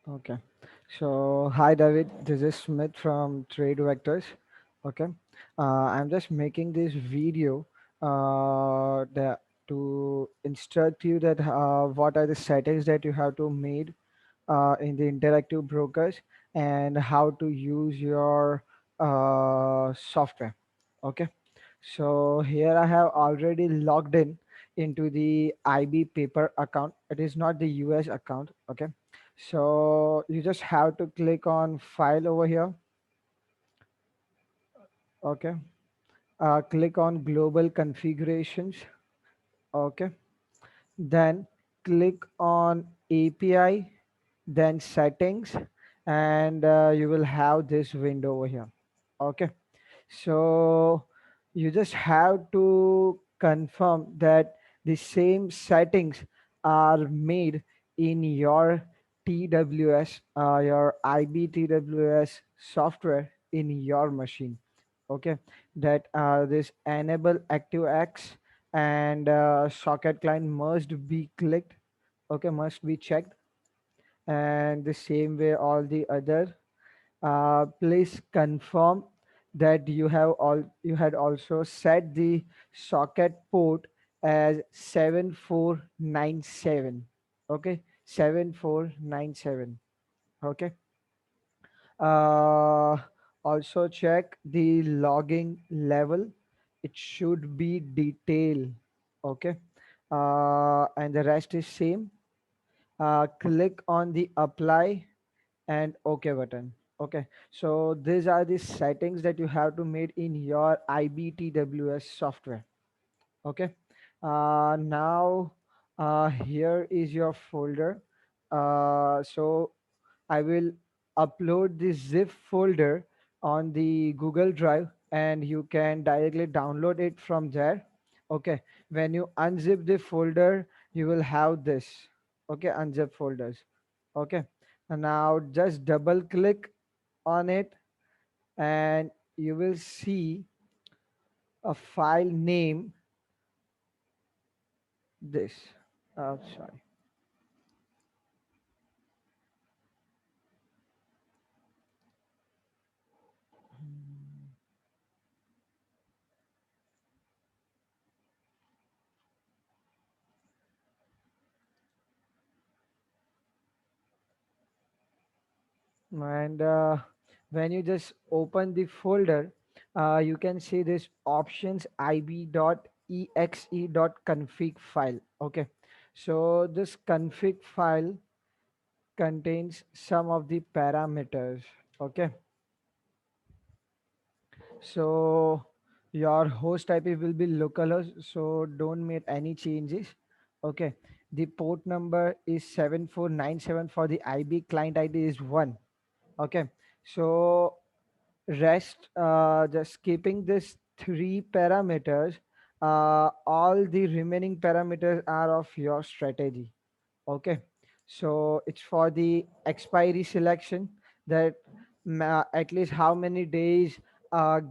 Okay. So, hi David, this is Smith from Trade Vectors. Okay. I'm just making this video to instruct you that what are the settings that you have to made in the interactive brokers and how to use your software. Okay. So here I have already logged in into the IB paper account. It is not the US account. Okay. So you just have to click on file over here. Okay. Click on global configurations. Okay. Then click on API, then settings, and you will have this window over here. Okay. So you just have to confirm that the same settings are made in your TWS, your IBTWS software in your machine. Okay, that this enable ActiveX and socket client must be clicked. Okay, must be checked, and the same way all the other. Please confirm that you had also set the socket port as 7497. Okay, 7497. Okay. uh, Also check the logging level. It should be detail. Okay. And the rest is same. Click on the apply and OK button. Okay, so these are the settings that you have to make in your IBTWS software. Okay. Now here is your folder. So I will upload the zip folder on the Google Drive, and you can directly download it from there. Okay, when you unzip the folder, you will have this. Okay, unzip folders. Okay, and now just double click on it, and you will see a file name this. Sorry. And when you just open the folder, you can see this options ib.exe.config file. Okay, so this config file contains some of the parameters. Okay, so your host IP will be localhost, so don't make any changes. Okay, the port number is 7497. For the IB client ID is 1. Okay, so rest, just keeping this three parameters, all the remaining parameters are of your strategy. Okay, so it's for the expiry selection, that at least how many days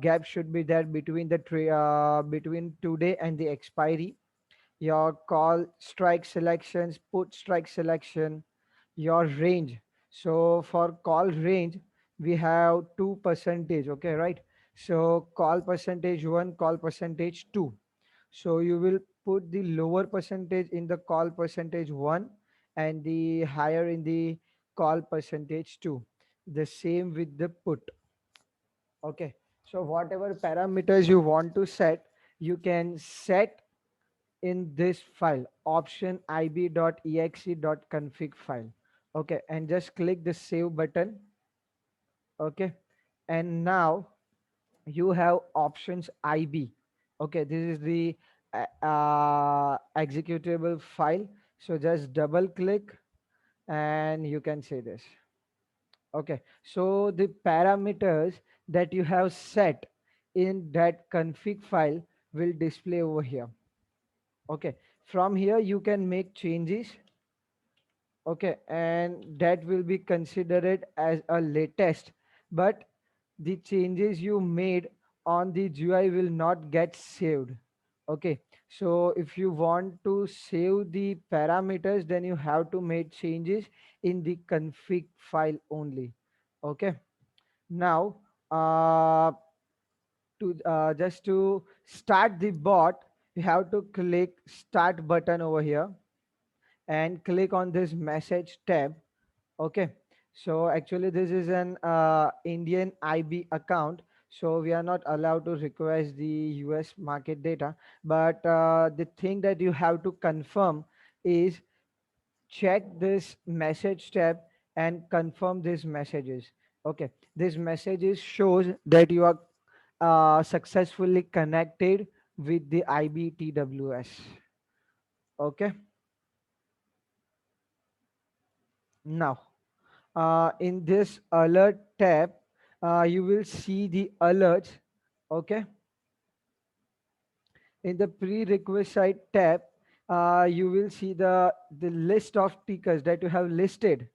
gap should be there between between today and the expiry. Your call strike selections, put strike selection, your range. So for call range, we have 2%. Okay, right? So call percentage 1, call percentage 2. So you will put the lower percentage in the call percentage 1 and the higher in the call percentage 2. The same with the put. Okay. So whatever parameters you want to set, you can set in this file, option ib.exe.config file. Okay, and just click the save button. Okay, and now you have options IB. Okay, this is the executable file. So just double click and you can see this. Okay, so the parameters that you have set in that config file will display over here. Okay, from here you can make changes. Okay, and that will be considered as a latest, but the changes you made on the GUI will not get saved. Okay, So if you want to save the parameters, then you have to make changes in the config file only. Okay. Now, to just to start the bot, you have to click start button over here and click on this message tab. Okay, so actually this is an Indian IB account, so we are not allowed to request the US market data. But the thing that you have to confirm is check this message tab and confirm these messages. Okay, this messages shows that you are successfully connected with the IBTWS. Okay, now in this alert tab, you will see the alerts. Okay, in the prerequisite tab, you will see the list of tickers that you have listed.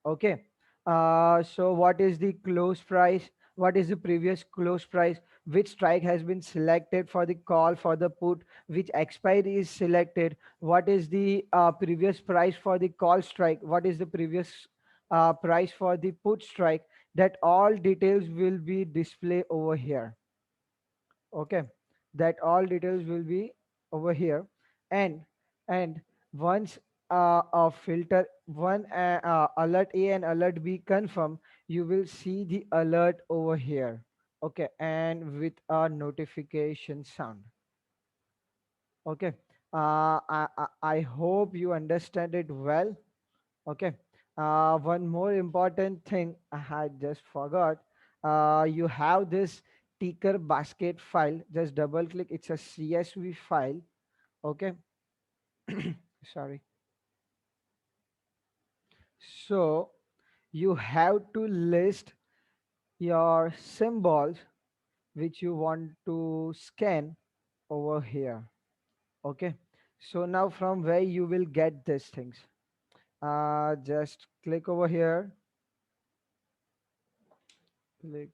Okay, so what is the close price, what is the previous close price, which strike has been selected for the call, for the put, which expiry is selected, what is the previous price for the call strike, what is the previous price for the put strike, that all details will be displayed over here. Okay, that all details will be over here. And and once a filter one alert A and alert B confirm, you will see the alert over here. Okay, and with a notification sound. Okay, I hope you understand it well. Okay. One more important thing I had just forgot. You have this ticker basket file. Just double click. It's a CSV file. Okay. Sorry. So you have to list your symbols which you want to scan over here. Okay. So now from where you will get these things. Just click over here. Click.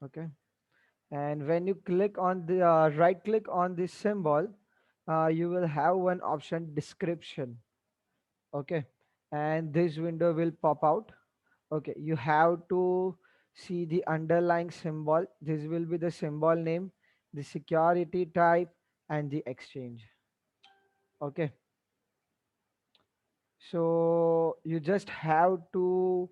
Okay, and when you click on the right click on this symbol, you will have one option description. Okay, and this window will pop out. Okay, you have to see the underlying symbol. This will be the symbol name, the security type, and the exchange. Okay, so you just have to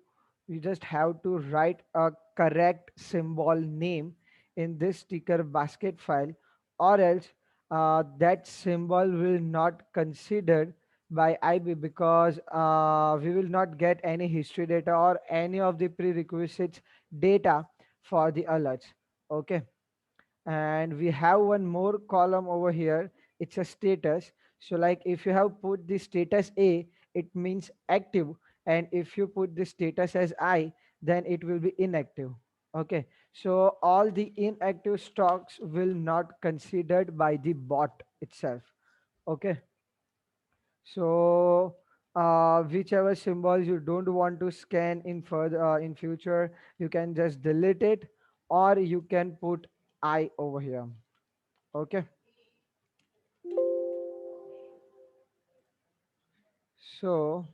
write a correct symbol name in this sticker basket file, or else that symbol will not considered by IB, because we will not get any history data or any of the prerequisites data for the alerts. Okay, and we have one more column over here. It's a status. So like if you have put the status A, it means active, and if you put the status as I, then it will be inactive. Okay, so all the inactive stocks will not considered by the bot itself. Okay, so whichever symbols you don't want to scan in further in future, you can just delete it, or you can put I over here. Okay, so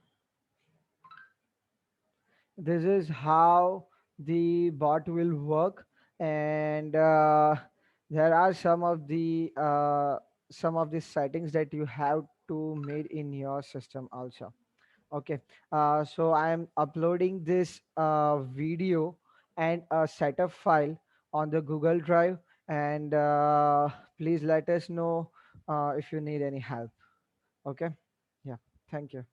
this is how the bot will work, and there are some of the settings that you have to made in your system also. Okay, so I am uploading this video and a setup file on the Google Drive, and please let us know if you need any help. Okay, yeah, thank you.